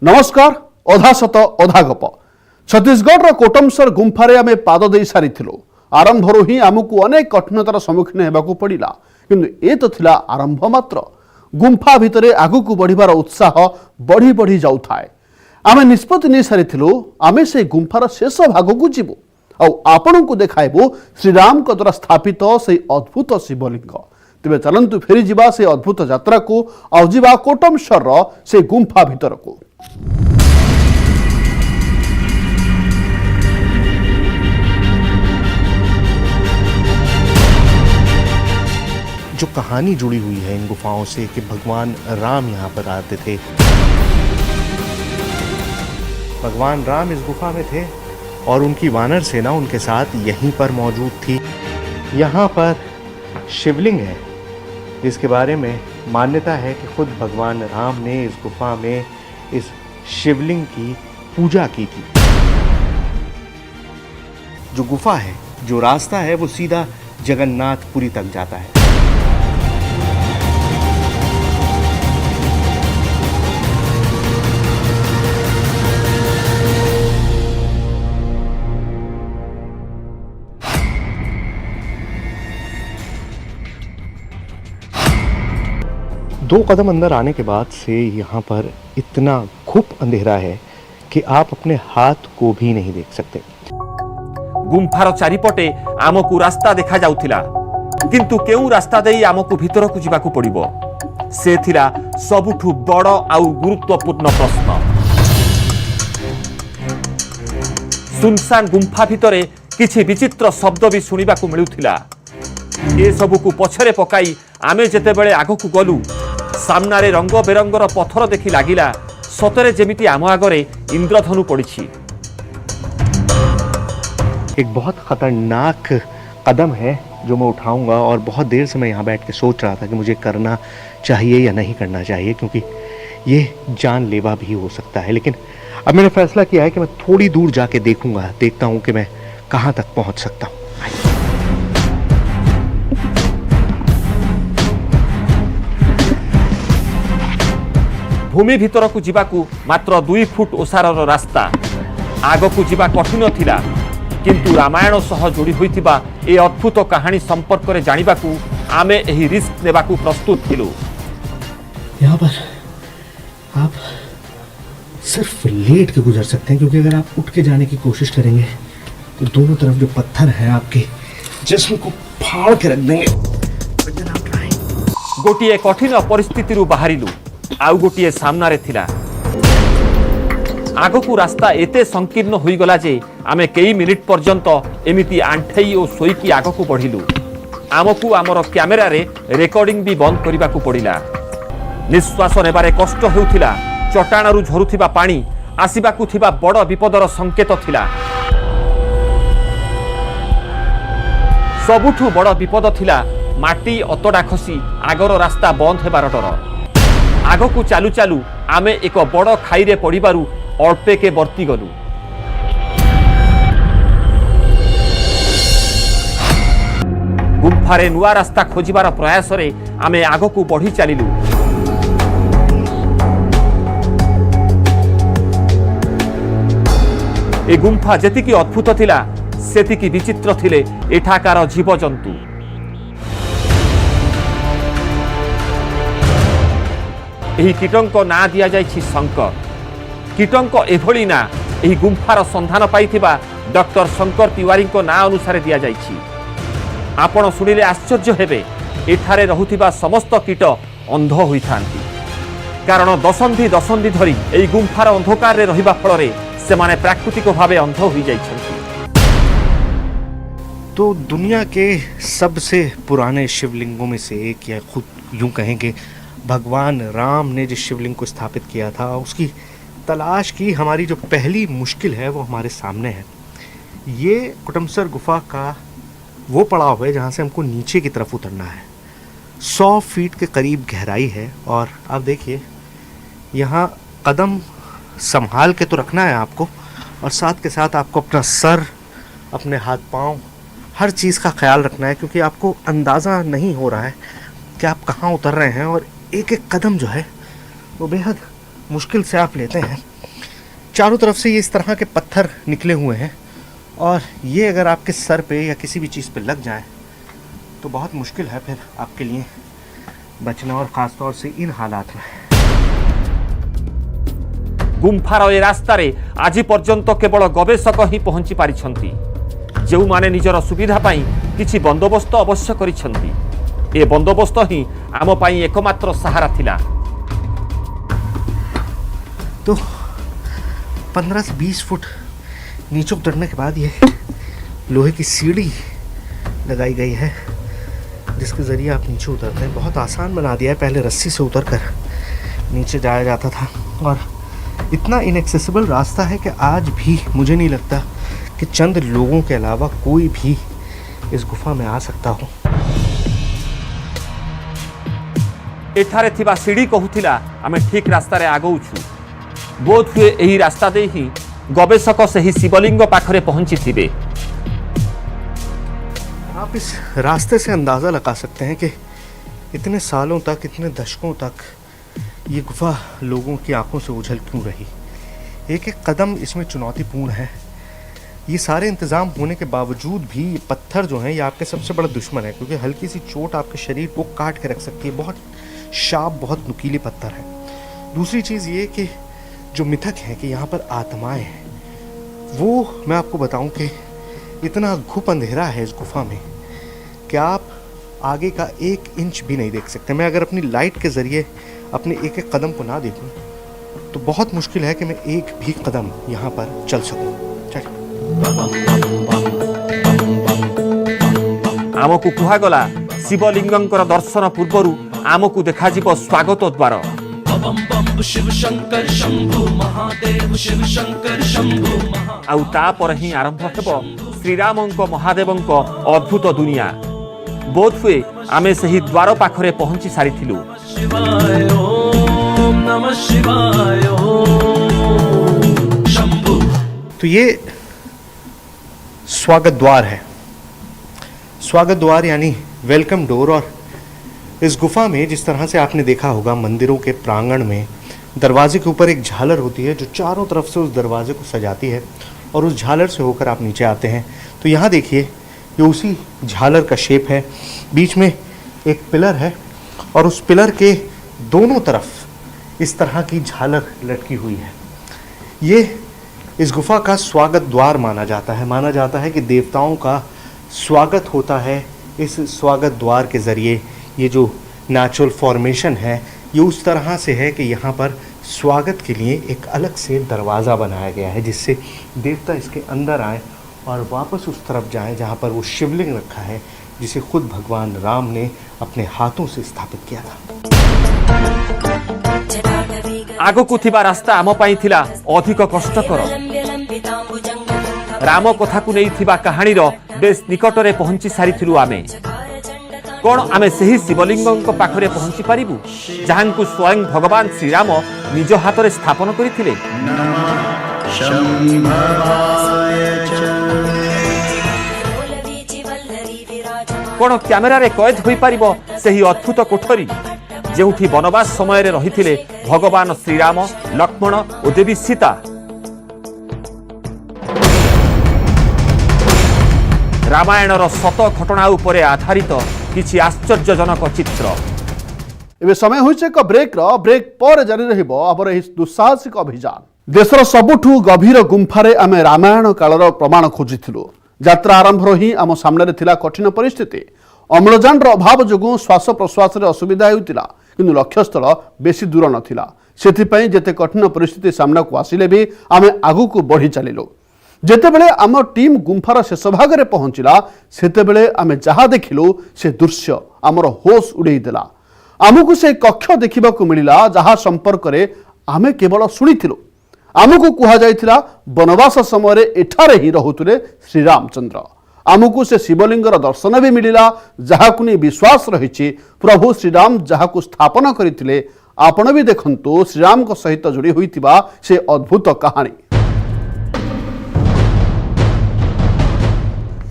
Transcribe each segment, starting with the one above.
नमस्कार अधा सत अधा गप छत्तीसगढ़ कोटमसर गुंफारे आमे पाद दे सारी आरंभरू ही आमको अनेक कठिनतार सम्मुखीन होगा पड़ा किंतु ए तो थिला आरंभ मात्र गुंफा भितर आगू बढ़िबार उत्साह बढ़ी बढ़ी जाउथाए आमे निष्पत्ति नहीं सारी आमे से गुंफार शेष भाग को जीवु आपण को देखाइबू श्रीराम द्वारा स्थापित से अद्भुत शिवलिंग तेरे चलतु फेरी जा से अद्भुत यात्रा को आउजिबा कोटमसर से गुंफा भितर को। जो कहानी जुड़ी हुई है इन गुफाओं से कि भगवान राम यहाँ पर आते थे, भगवान राम इस गुफा में थे और उनकी वानर सेना उनके साथ यहीं पर मौजूद थी। यहाँ पर शिवलिंग है जिसके बारे में मान्यता है कि खुद भगवान राम ने इस गुफा में इस शिवलिंग की पूजा की थी। जो गुफा है, जो रास्ता है, वो सीधा जगन्नाथपुरी तक जाता है। दो कदम अंदर आने के बाद से यहाँ पर इतना घुप अंधेरा है कि आप अपने हाथ को भी नहीं देख सकते। गुंफार चारिपटे आमको रास्ता देखा जाउथिला किंतु केउ रास्ता देई आमको भीतर को जीवाकू पड़िबो से थिला सबुठु बड़ आउ गुरुत्वपूर्ण प्रश्न। सुनसान गुंफा भितरे किछि विचित्र शब्द भी सुनिबाकू मिलुथिला। ए सबुकू पछरे पकाई आमे जेते बेले आगकू गलु सामना रे रंग बेरंगर पत्थर देखि लागिला सतरे जेमिति आम आगरे इंद्रधनु पड़िछि। एक बहुत खतरनाक कदम है जो मैं उठाऊंगा और बहुत देर से मैं यहाँ बैठ के सोच रहा था कि मुझे करना चाहिए या नहीं करना चाहिए, क्योंकि ये जानलेवा भी हो सकता है। लेकिन अब मैंने फैसला किया है कि मैं थोड़ी दूर जाके देखता हूँ कि मैं कहाँ तक पहुँच सकता हूँ। भूमि भीतर को जीवाकू मात्र 2 फुट ओसारर रास्ता। आगकू जीवा कठिन थिला किंतु रामायण सह जोड़ी होइतिबा ए अद्भुत कहानी संपर्क रे जानिबाकू आमे एही रिस्क नेबाकू प्रस्तुत थिलु। यहाँ पर आप सिर्फ लेट के गुजर सकते हैं, क्योंकि अगर आप उठ के जाने की कोशिश करेंगे तो दोनों तरफ जो पत्थर हैं आपके जिस्म को फाड़ के रख देंगे। गोटिए कठिन परिस्थिति रु बाहरिलु आउ गोटिए सामना रे थिला। आगकू रास्ता एते संकीर्ण होई गला जे आमे कई मिनिट पर्यंत एमिति आंठेई ओ सोईकी आगकू बढ़िलु। आमकू आमर कैमेरा रे रेकॉर्डिंग भी बंद करिबाकू पड़िला। निश्वास नेबारे कष्ट हेउथिला। चट्टाणरू झरुथिबा पानी आसिबाकू थिबा बड़ विपदर संकेत थिला। सबुठु बड़ विपद थिला माटी अतडा खसी आगर रास्ता बंद हेबार डर। आगकू चालू चालू आमे एक बड़ खाई रे पड़िबारु अल्पे के बर्ती गलु। गुंफारे नुआ रास्ता खोजिबार प्रयास रे आमे आगकू बढ़ी चलिलु। ए गुंफा जेतिकी अद्भुत थिला सेतिकी विचित्र थिले एठाकार जीवजंतु। एही कीटंक ना दिया जाइछि शंकर। कीटंक एभली ना एही गुंफार संधान पाइथिबा डॉक्टर शंकर तिवारी को ना अनुसार दिया जाइछि। आपण सुनिले आश्चर्य हेबे एठारे रहुथिबा समस्त कीट अंध होइथांती, कारण दशंधि धरी एही गुंफार अंधकार रे रहिबा फलरे सेमाने प्राकृतिक भावे अंध होई जाइछन्ति। तो दुनिया के सबसे पुराने शिवलिंगों में से एक, या खुद यूं कहें कि भगवान राम ने जिस शिवलिंग को स्थापित किया था उसकी तलाश की हमारी जो पहली मुश्किल है वो हमारे सामने है। ये कोटमसर गुफा का वो पड़ाव है जहाँ से हमको नीचे की तरफ उतरना है। 100 फीट के करीब गहराई है और आप देखिए यहाँ कदम संभाल के तो रखना है आपको, और साथ के साथ आपको अपना सर, अपने हाथ पाँव, हर चीज़ का ख्याल रखना है, क्योंकि आपको अंदाज़ा नहीं हो रहा है कि आप कहाँ उतर रहे हैं और एक एक कदम जो है वो बेहद मुश्किल से आप लेते हैं, चारों तरफ से ये इस तरह के पत्थर निकले हुए हैं और ये अगर आपके सर पे या किसी भी चीज़ पे लग जाए तो बहुत मुश्किल है फिर आपके लिए बचना, और ख़ास तौर से इन हालात में। गुंफार ए रास्तारे आज पर्यंत केवल गवेषक ही पहुंची पारिछंती, जो माने निजर सुविधा पाई किछि बंदोबस्त अवश्य करिछंती। ए बंदोबस्त ही आम पाई एकमात्र सहारा थिला। तो 15 से 20 फुट नीचे उतरने के बाद ये लोहे की सीढ़ी लगाई गई है जिसके ज़रिए आप नीचे उतरते हैं। बहुत आसान बना दिया है, पहले रस्सी से उतरकर नीचे जाया जाता था और इतना इनएक्सेसिबल रास्ता है कि आज भी मुझे नहीं लगता कि चंद लोगों के अलावा कोई भी इस गुफा में आ सकता हो। एठारे थिबा सीढ़ी कहूथिला आमे ठीक रास्तारे आगौछु। बोध हुए एही रास्ता दे ही गवेषक सही शिवलिंग पाखरे पहुंची थिबे। आप इस रास्ते से अंदाज़ा लगा सकते हैं कि इतने सालों तक, इतने दशकों तक ये गुफा लोगों की आंखों से ओझल क्यों रही। एक एक कदम इसमें चुनौतीपूर्ण है। ये सारे इंतज़ाम होने के बावजूद भी ये पत्थर जो हैं ये आपके सबसे बड़ा दुश्मन है, क्योंकि हल्की सी चोट आपके शरीर को काट के रख सकती है। बहुत शार्प, बहुत नुकीले पत्थर है। दूसरी चीज़ ये कि जो मिथक है कि यहाँ पर आत्माएं हैं, वो मैं आपको बताऊं कि इतना घुप अंधेरा है इस गुफा में कि आप आगे का 1 इंच भी नहीं देख सकते। मैं अगर अपनी लाइट के ज़रिए अपने एक एक कदम को ना देखूं तो बहुत मुश्किल है कि मैं एक भी कदम यहाँ पर चल सकूं। चलिए। आमको कुहागला शिवलिंगंकर दर्शन पूर्वरु आमको देखाजिब स्वागत द्वार। आउ तापर ही आरंभ हेब श्रीरामंक महादेवंक अद्भुत दुनिया। बोध हुए आमे सही द्वार पाखरे पहुंची सारिथिलु। तो ये स्वागत द्वार है। स्वागत द्वार यानी वेलकम डोर। और इस गुफा में जिस तरह से आपने देखा होगा मंदिरों के प्रांगण में दरवाजे के ऊपर एक झालर होती है जो चारों तरफ से उस दरवाजे को सजाती है और उस झालर से होकर आप नीचे आते हैं। तो यहाँ देखिए ये उसी झालर का शेप है। बीच में एक पिलर है और उस पिलर के दोनों तरफ इस तरह की झालर लटकी हुई है। ये इस गुफा का स्वागत द्वार माना जाता है। माना जाता है कि देवताओं का स्वागत होता है इस स्वागत द्वार के ज़रिए। ये जो नेचुरल फॉर्मेशन है ये उस तरह से है कि यहाँ पर स्वागत के लिए एक अलग से दरवाज़ा बनाया गया है जिससे देवता इसके अंदर आए और वापस उस तरफ जाएं जहाँ पर वो शिवलिंग रखा है जिसे खुद भगवान राम ने अपने हाथों से स्थापित किया था। आगकु थिबा रास्ता आम पाई थिला अधिक कष्टकर। राम कथा को नहीं थिबा कहानी रो बेस निकटरे पहुंची सारिथिलु आमे। कौन आमे सही शिवलिंगंक पाखरे पहुंची पारिबु जहांकु स्वयं भगवान श्रीराम निज हाथरे स्थापन करिथिले। कौन कैमेरा रे कैद होई पारिबो सही अद्भुत कोठरी जेउठी वनवास समय रे रहिथिले भगवान श्रीराम, लक्ष्मण और देवी सीता। रामायणर शत घटना उपरे आधारित किछि आश्चर्यजनक चित्र। एबे समय होइছে एक ब्रेक पर जारी रहिबो आबर एही दुस्साहसिक अभियान। देशर सबुठु गभीर गुंफारे आमे रामायण कालर प्रमाण खोजिथिलु। यात्रा आरंभ ही आम सामने थिला कठिन परिस्थिति। अम्लजान अभाव जोगु श्वास प्रश्वास असुविधा हेउतिला किंतु लक्ष्यस्थल बेसी दूर नथिला। सेथिपई जेते कठिन परिस्थिति सामना को आसिले भी आमे आगु को बढ़ी चलिलु। जेतेबेले आम टीम गुंफार शेष भाग में पहुंचला सेतेबेले आमे जहा देखिलु से दृश्य आमर होश उड़ेई देला। आमको से कक्ष देखा मिला जहा संपर्क में आमे केवल शुणिथिलु। आमको कहा जाइथिला वनवास समय एठारे ही रहुतुले श्री रामचंद्र। आमको से शिवलिंगर दर्शन भी मिला जहाकु नहीं विश्वास रही प्रभु श्रीराम जहाकु स्थापन करथिले। आपण भी देखंतु श्रीराम को सहित जोड़ी होइतिबा से अद्भुत कहानी।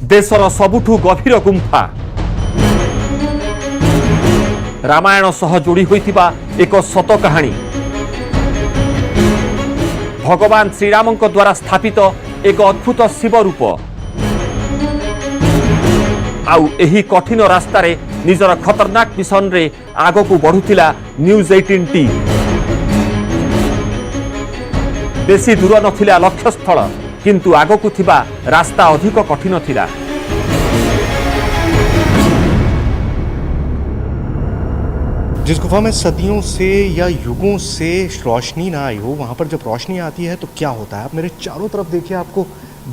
देशर सबुठु गभीर गुंफा रामायण सह जोड़ी होइतिबा एक सत कहानी। भगवान श्रीराम द्वारा स्थापित एक अद्भुत शिव रूप आउ एही कठिन रास्तार निजर खतरनाक मिशन रे आग को बढ़ुथिला न्यूज 18 टीम। बेसी दूर नथिला लक्ष्यस्थल किंतु आगकू थिबा रास्ता अधिक कठिन थिला। जिस गुफा में सदियों से या युगों से रोशनी ना आई हो, वहाँ पर जब रोशनी आती है तो क्या होता है। आप मेरे चारों तरफ देखिए, आपको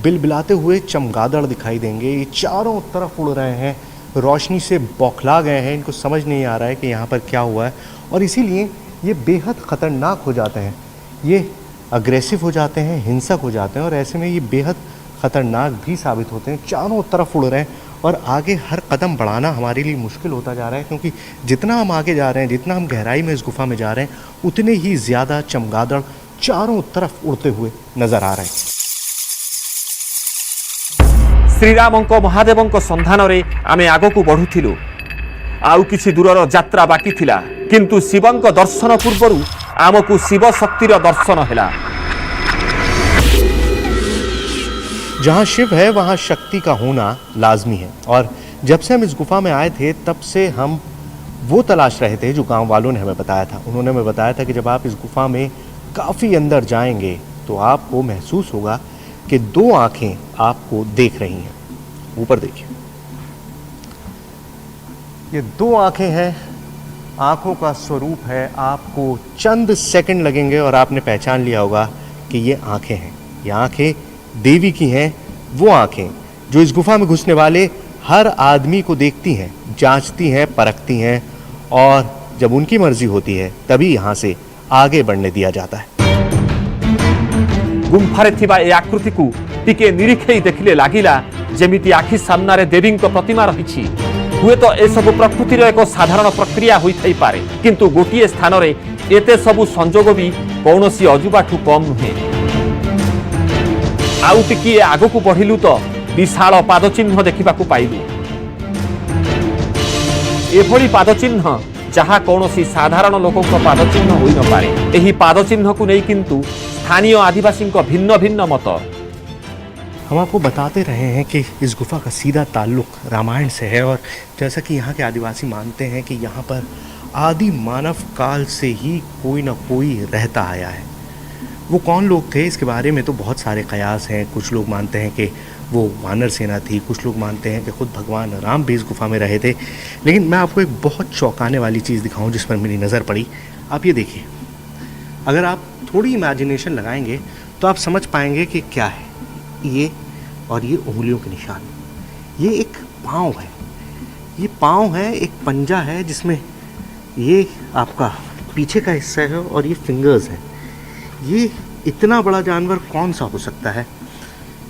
बिलबिलाते हुए चमगादड़ दिखाई देंगे। ये चारों तरफ उड़ रहे हैं, रोशनी से बौखला गए हैं, इनको समझ नहीं आ रहा है कि यहाँ पर क्या हुआ है और इसीलिए ये बेहद ख़तरनाक हो जाते हैं, ये अग्रेसिव हो जाते हैं, हिंसक हो जाते हैं और ऐसे में ये बेहद ख़तरनाक भी साबित होते हैं। चारों तरफ उड़ रहे हैं और आगे हर कदम बढ़ाना हमारे लिए मुश्किल होता जा रहा है, क्योंकि जितना हम आगे जा रहे हैं, जितना हम गहराई में इस गुफा में जा रहे हैं, उतने ही ज़्यादा चमगादड़ चारों तरफ उड़ते हुए नजर आ रहे हैं। श्रीराम महादेव संधान रे आमे आगकू बढ़ुथिलु। आउ किछि दूरर यात्रा बाकी थिला, किंतु शिवंक दर्शन पूर्वरु आमकू शिव शक्तिर दर्शन हैला। जहाँ शिव है वहाँ शक्ति का होना लाजमी है और जब से हम इस गुफा में आए थे तब से हम वो तलाश रहे थे जो गांव वालों ने हमें बताया था। उन्होंने हमें बताया था कि जब आप इस गुफा में काफ़ी अंदर जाएंगे तो आपको महसूस होगा कि दो आंखें आपको देख रही हैं। ऊपर देखिए, ये दो आंखें हैं, आंखों का स्वरूप है। आपको चंद सेकंड लगेंगे और आपने पहचान लिया होगा कि ये आंखें हैं। ये आंखें देवी की हैं, वो आंखें जो इस गुफा में घुसने वाले हर आदमी को देखती हैं, जांचती हैं, परखती हैं और जब उनकी मर्जी होती है तभी यहाँ से आगे बढ़ने दिया जाता है। गुम्फारे थिबा ए आकृति को टिके निरीक्षे देखिले लागिला जेमिति आखि सामना रे देवी प्रतिमा रही। हुए तो ए सब प्रकृतिर एक साधारण प्रक्रिया होई थाई पारे, किंतु गोटिए स्थान रे एते सबु संजोग भी कौनसी अजुबाठू कम नुहे। आउ टिकिए आगकू बढ़िलु तो विशाल पादचिन्ह देखा पाइलु। एभली पादचिन्ह जहाँ कौनसी साधारण लोकों पादचिन्ह होई न पारे। एही पादचिन्ह को नहीं किंतु स्थानीय आदिवासी भिन्न भिन्न मत। हम आपको बताते रहे हैं कि इस गुफा का सीधा ताल्लुक रामायण से है और जैसा कि यहाँ के आदिवासी मानते हैं कि यहाँ पर आदि मानव काल से ही कोई न कोई रहता आया है। वो कौन लोग थे इसके बारे में तो बहुत सारे कयास हैं। कुछ लोग मानते हैं कि वो वानर सेना थी, कुछ लोग मानते हैं कि खुद भगवान राम भी इस गुफा में रहे थे। लेकिन मैं आपको एक बहुत चौंकाने वाली चीज़ दिखाऊं जिस पर मेरी नज़र पड़ी। आप ये देखिए, अगर आप थोड़ी इमेजिनेशन लगाएंगे तो आप समझ पाएंगे कि क्या है ये। और ये उंगलियों के निशान, ये एक पाँव है, ये पाँव है, एक पंजा है जिसमें ये आपका पीछे का हिस्सा है और ये फिंगर्स हैं। ये इतना बड़ा जानवर कौन सा हो सकता है,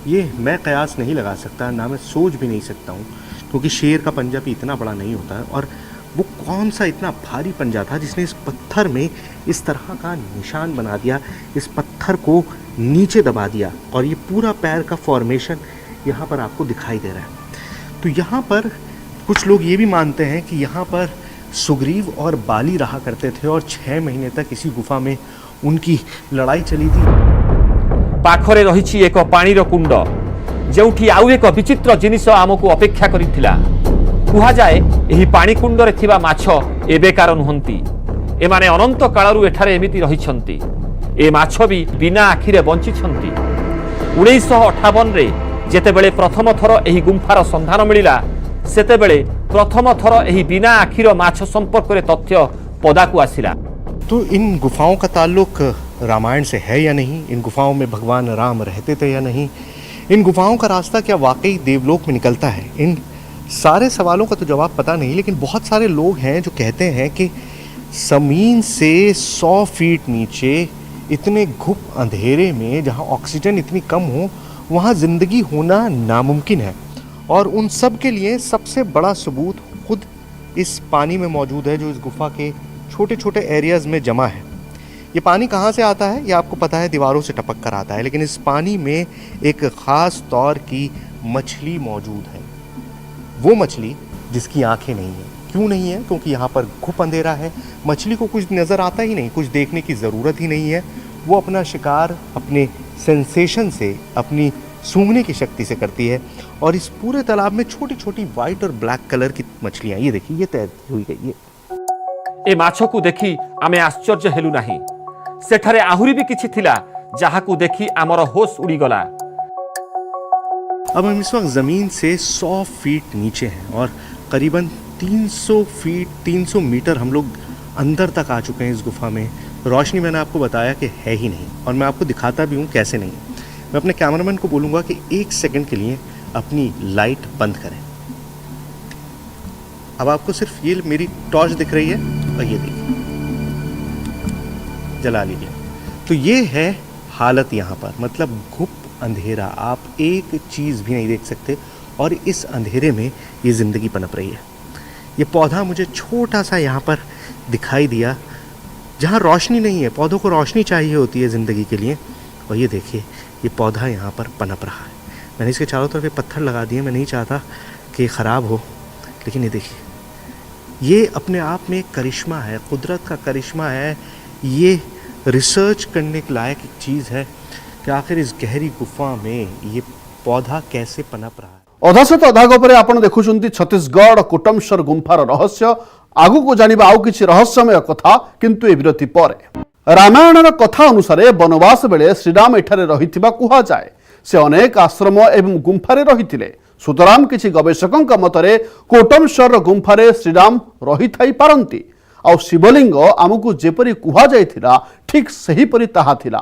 ये मैं कयास नहीं लगा सकता, ना मैं सोच भी नहीं सकता हूँ, क्योंकि शेर का पंजा भी इतना बड़ा नहीं होता है। और वो कौन सा इतना भारी पंजा था जिसने इस पत्थर में इस तरह का निशान बना दिया, इस पत्थर को नीचे दबा दिया और ये पूरा पैर का फॉर्मेशन यहाँ पर आपको दिखाई दे रहा है। तो यहाँ पर कुछ लोग ये भी मानते हैं कि यहाँ पर सुग्रीव और बाली रहा करते थे और 6 महीने तक इसी गुफा में उनकी लड़ाई चली थी। पाखरे रही एक पानीर कुंड जोठी आउ एक विचित्र जिनिस आमको अपेक्षा करिथिला। कुहा जाए एही पानी कुंडरे थिबा माछ एबेकार नुहंती, एमाने अनंत कालरू एठारे एमिति रहिछंती। ए माछ भी बिना आखिरे बंचिछंती। 1958 रे जेतेबेले प्रथम थर एही गुम्फार संधान मिलिला, सेतेबेले प्रथम थर एही बिना आखिर माछ संपर्क रे तथ्य पदाकू आसिला। तो इन गुफाओं का ताल्लुक रामायण से है या नहीं, इन गुफाओं में भगवान राम रहते थे या नहीं, इन गुफाओं का रास्ता क्या वाकई देवलोक में निकलता है, इन सारे सवालों का तो जवाब पता नहीं। लेकिन बहुत सारे लोग हैं जो कहते हैं कि ज़मीन से 100 फीट नीचे इतने घुप अंधेरे में जहाँ ऑक्सीजन इतनी कम हो वहाँ ज़िंदगी होना नामुमकिन है। और उन सब के लिए सबसे बड़ा सबूत खुद इस पानी में मौजूद है जो इस गुफा के छोटे छोटे एरियाज़ में जमा है। ये पानी कहाँ से आता है ये आपको पता है, दीवारों से टपक कर आता है। लेकिन इस पानी में एक ख़ास तौर की मछली मौजूद है, वो मछली जिसकी आंखें नहीं हैं। क्यों नहीं है? क्योंकि यहाँ पर घुप अंधेरा है, मछली को कुछ नज़र आता ही नहीं, कुछ देखने की ज़रूरत ही नहीं है। वो अपना शिकार अपने सेंसेशन से, अपनी सूंघने की शक्ति से करती है। और इस पूरे तालाब में छोटी छोटी वाइट और ब्लैक कलर की मछलियां, ये देखिए, ये तैरती हुई गई। ए माछो को देखी आमे आश्चर्य हेलु नाही। सेठारे आहुरी भी किछि थिला जाहाकू देखी आमर होश उड़ी गला। अब हम इस वक्त ज़मीन से 100 फीट नीचे हैं और करीबन 300 फीट 300 मीटर हम लोग अंदर तक आ चुके हैं इस गुफा में। रोशनी मैंने आपको बताया कि है ही नहीं, और मैं आपको दिखाता भी हूँ कैसे नहीं। मैं अपने कैमरामैन को बोलूँगा कि 1 सेकंड के लिए अपनी लाइट बंद करें। अब आपको सिर्फ ये मेरी टॉर्च दिख रही है, और ये देखिए, जला लीजिए। तो ये है हालत यहाँ पर, मतलब गुप्त अंधेरा, आप एक चीज़ भी नहीं देख सकते, और इस अंधेरे में ये ज़िंदगी पनप रही है। ये पौधा मुझे छोटा सा यहाँ पर दिखाई दिया, जहाँ रोशनी नहीं है। पौधों को रोशनी चाहिए होती है ज़िंदगी के लिए, और ये देखिए, ये पौधा यहाँ पर पनप रहा है। मैंने इसके चारों तरफ ये पत्थर लगा दिए, मैं नहीं चाहता कि ये ख़राब हो, लेकिन ये देखिए, ये अपने आप में एक करिश्मा है, कुदरत का करिश्मा है। ये रिसर्च करने के लायक एक चीज़ है कि आखिर इस गहरी गुफा में ये पौधा कैसे पनप रहा है। अधा सत अधा गपरे आपण देखुछंती छत्तीसगढ़ कोटमसर गुंफार रहस्य। आगु को जानिबा आउ किछि रहस्यमय कथा, किंतु ए विरति परे। रामायणर कथा अनुसारे वनवास बेले श्रीराम एठारे रहिथिबा कुहा जाए। से अनेक आश्रम एवं गुंफारे रहिथिले। सुतराम किछि गवेषकंक मतरे कोटमसर गुंफारे श्रीराम रहि थाई पारंती। आउ शिवलिंग आमकु जेपरि कुहा जायथिला ठीक सही परि ताहा थिला।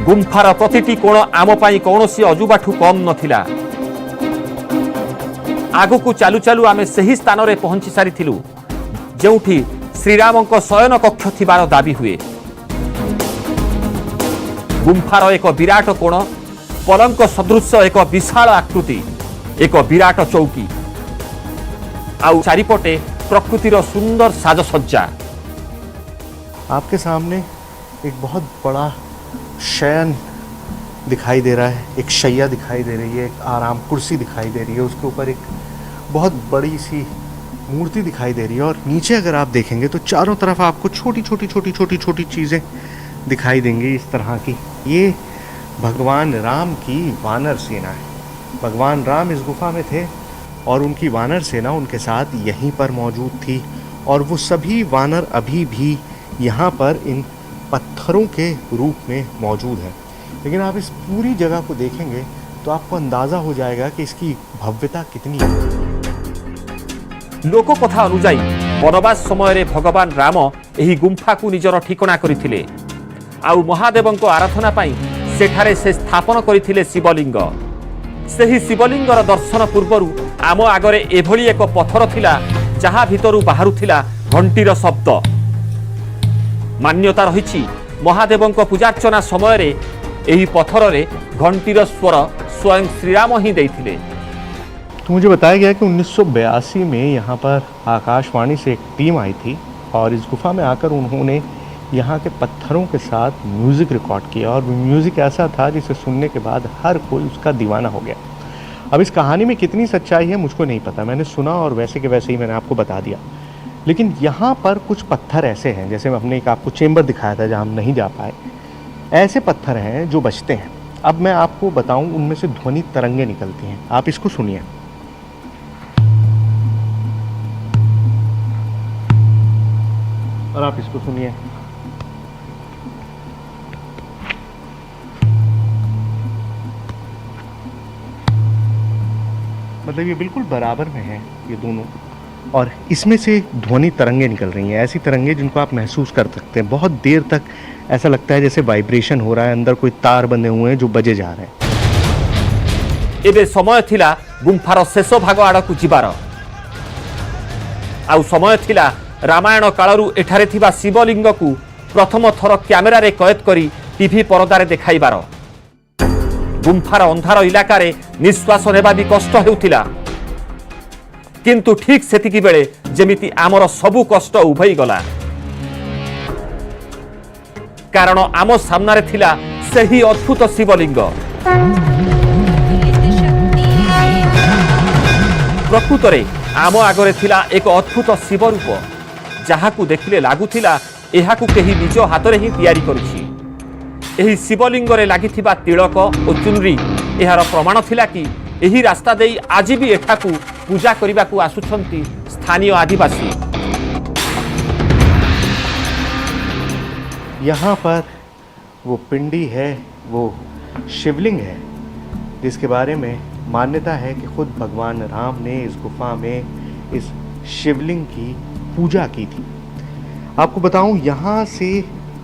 गुंफार प्रतिटी कोण आम पाई कौनसी अजुबाठू कम नथिला। आगु चालू चालू आमे सही स्थान रे पहुंची सारिथिलु जेउठी श्रीरामंक शयन कक्ष थिबार दाबी हुए। गुंफार एक विराट कोण, पलंक सदृश एक विशाल आकृति, एक विराट चौकी, आउ चारिपटे प्रकृतिर सुंदर साजसज्जा। आपके सामने एक बहुत बड़ा शयन दिखाई दे रहा है, एक शैया दिखाई दे रही है, एक आराम कुर्सी दिखाई दे रही है, उसके ऊपर एक बहुत बड़ी सी मूर्ति दिखाई दे रही है। और नीचे अगर आप देखेंगे तो चारों तरफ आपको छोटी छोटी चीज़ें दिखाई देंगी इस तरह की। ये भगवान राम की वानर सेना है। भगवान राम इस गुफा में थे और उनकी वानर सेना उनके साथ यहीं पर मौजूद थी, और वो सभी वानर अभी भी यहाँ पर इन पत्थरों के रूप में मौजूद हैं। लेकिन आप इस पूरी जगह को देखेंगे तो आपको अंदाज़ा हो जाएगा कि इसकी भव्यता कितनी है। लोक कथा अनुजाई वनवास समय रे भगवान राम एही गुंफा को निजर ठिकणा करिथिले। आउ महादेवंको आराधना पाई सेठारे से स्थापन करिथिले शिवलिंग। सेही शिवलिंगर दर्शन पूर्वरु आम आगरे एभली एक पत्थर थिला जहा भितरु बाहरुथिला घंटीर शब्द। मान्यता रहिछि महादेवंको पूजार्चना समय रे एही पत्थर रे घंटीर स्वर स्वयं श्रीराम ही देइथिले। तो मुझे बताया गया कि 1982 में यहाँ पर आकाशवाणी से एक टीम आई थी, और इस गुफा में आकर उन्होंने यहाँ के पत्थरों के साथ म्यूज़िक रिकॉर्ड किया, और म्यूज़िक ऐसा था जिसे सुनने के बाद हर कोई उसका दीवाना हो गया। अब इस कहानी में कितनी सच्चाई है मुझको नहीं पता, मैंने सुना और वैसे के वैसे ही मैंने आपको बता दिया। लेकिन यहाँ पर कुछ पत्थर ऐसे हैं, जैसे हमने एक आपको चेम्बर दिखाया था जहाँ हम नहीं जा पाए, ऐसे पत्थर हैं जो बचते हैं। अब मैं आपको बताऊँ, उनमें से ध्वनि तरंगें निकलती हैं। आप इसको सुनिए। और आप इसको सुनिए। मतलब ये बिल्कुल बराबर में है ये दोनों, और इसमें से ध्वनि तरंगें निकल रही हैं, ऐसी तरंगें जिनको आप महसूस कर सकते हैं। बहुत देर तक ऐसा लगता है जैसे वाइब्रेशन हो रहा है, अंदर कोई तार बंधे हुए हैं जो बजे जा रहे हैं। एबे समय थिला गुंफार शेष भाग आड़कू जिबार। आउ समय थिला रामायण कालरू एठारे थिबा शिवलिंग को प्रथम थर कैमेरा रे कैद करी टीवी परदारे देखाइबार। गुंफार अंधार इलाकारे निश्वास नेबा भी कष्ट हेउथिला, किंतु ठीक सेतिकी बेले जेमिति आमर सबु कष्ट उभई गला, कारण आम सामनारे थिला सही अद्भुत शिवलिंग। प्रकृतरे आम आगरे थिला एक अद्भुत शिवरूप, जहाकू देखिले लागुथिला एहाकू केही निज हातरे ही तैयारी करुछि। ଏହି ଶିବଲିଙ୍ଗରେ ଲାଗିଥିବା ତିଳକ ଓ ଚୁନରି ଏହାର ପ୍ରମାଣ ଥିଲା କି ଏହି ରାସ୍ତା ଦେଇ ଆଜି ବି ଏଠାକୁ ପୂଜା କରିବାକୁ ଆସୁଛନ୍ତି ସ୍ଥାନୀୟ ଆଦିବାସୀ। यहाँ पर वो पिंडी है, वो शिवलिंग है, जिसके बारे में मान्यता है कि खुद भगवान राम ने इस गुफा में इस शिवलिंग की पूजा की थी। आपको बताऊं, यहाँ से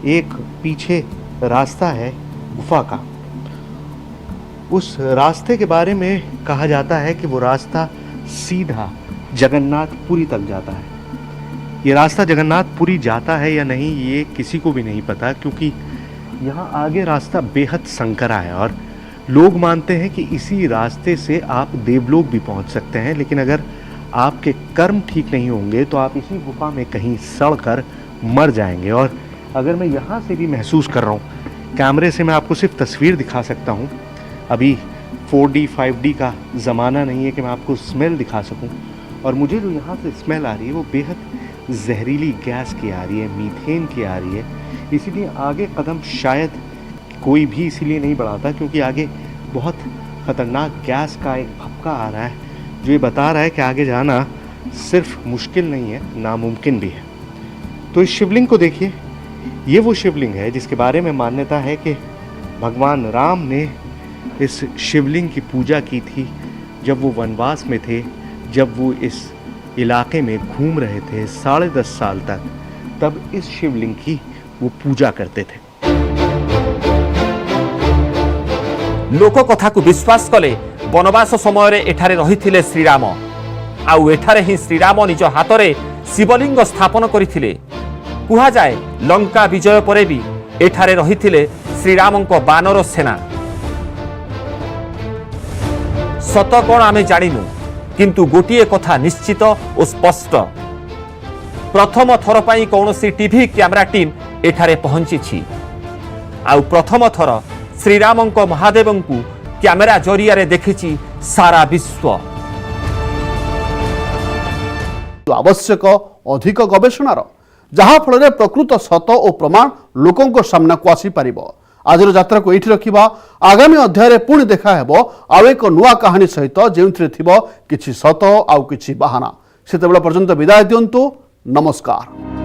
एक पीछे रास्ता है गुफा का। उस रास्ते के बारे में कहा जाता है कि वो रास्ता सीधा जगन्नाथपुरी तक जाता है। ये रास्ता जगन्नाथपुरी जाता है या नहीं ये किसी को भी नहीं पता, क्योंकि यहाँ आगे रास्ता बेहद संकरा है और लोग मानते हैं कि इसी रास्ते से आप देवलोक भी पहुँच सकते हैं। लेकिन अगर आपके कर्म ठीक नहीं होंगे तो आप इसी गुफा में कहीं सड़ कर मर जाएंगे। और अगर मैं यहाँ से भी महसूस कर रहा हूँ, कैमरे से मैं आपको सिर्फ तस्वीर दिखा सकता हूँ, अभी 4D 5D का ज़माना नहीं है कि मैं आपको स्मेल दिखा सकूँ। और मुझे जो यहाँ से स्मेल आ रही है वो बेहद जहरीली गैस की आ रही है, मीथेन की आ रही है। इसीलिए आगे कदम शायद कोई भी इसीलिए नहीं बढ़ाता, क्योंकि आगे बहुत ख़तरनाक गैस का एक भपका आ रहा है जो ये बता रहा है कि आगे जाना सिर्फ मुश्किल नहीं है, नामुमकिन भी है। तो इस शिवलिंग को देखिए, ये वो शिवलिंग है जिसके बारे में मान्यता है कि भगवान राम ने इस शिवलिंग की पूजा की थी जब वो वनवास में थे, जब वो इस इलाके में घूम रहे थे 10.5 साल तक, तब इस शिवलिंग की वो पूजा करते थे। लोक कथा को विश्वास कले वनवास समय रे एठारे रहिथिले श्रीराम, आउ एठारे ही श्रीराम निज हातरे शिवलिंग स्थापन करिथिले। कुहा जाए लंका विजय परे भी एठारे रहिथिले श्रीरामंको बानर सेना। सत कोन आमे जानिनु, किंतु गोटिए कथा निश्चित और स्पष्ट, प्रथम थर पाई कौनसी टीवी कैमरा टीम एठारे पहुंची। आउ प्रथम थर श्रीरामंको महादेवंकु कैमेरा जरिया रे देखिछि सारा विश्व। आवश्यक अधिक गवेषणार जहा फल प्रकृत सत और प्रमाण लोकों सामना को आसी पारिबो। आज यात्रा को ये रखा, आगामी अध्याय पुणी देखा आउ एक नुआ कहानी सहित जो किछि सत आउ किछि बहाना। सेतेबेला पर्यंत विदाय दियंतु। नमस्कार।